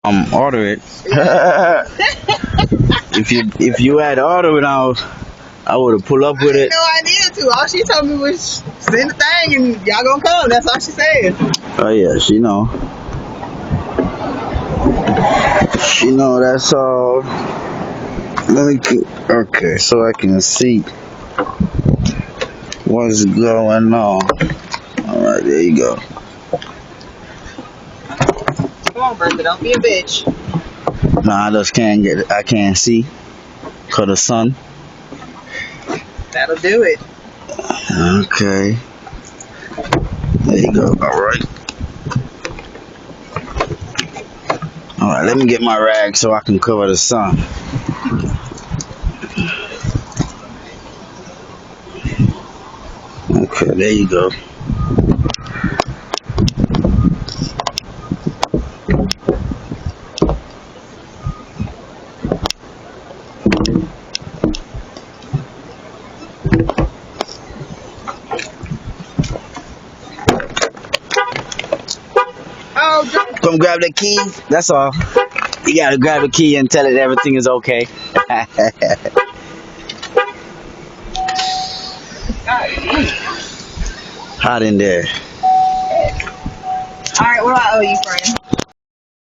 Order it. If you had ordered it, I would have pulled up with I had it. no idea to. All she told me was send the thing and y'all gonna come. That's all she said. Oh yeah, she know. She know. That's all. Let me. Okay, so I can see what's going on. All right, there you go. Come on, Bertha, don't be a bitch. Nah, I just can't get it. I can't see. Cause the sun. That'll do it. Okay. There you go. All right. All right. Let me get my rag so I can cover the sun. Okay. There you go. Oh, don't. Come grab the key. That's all. You gotta grab the key and tell it everything is okay. God, geez. Hot in there. All right, what do I owe you, friend?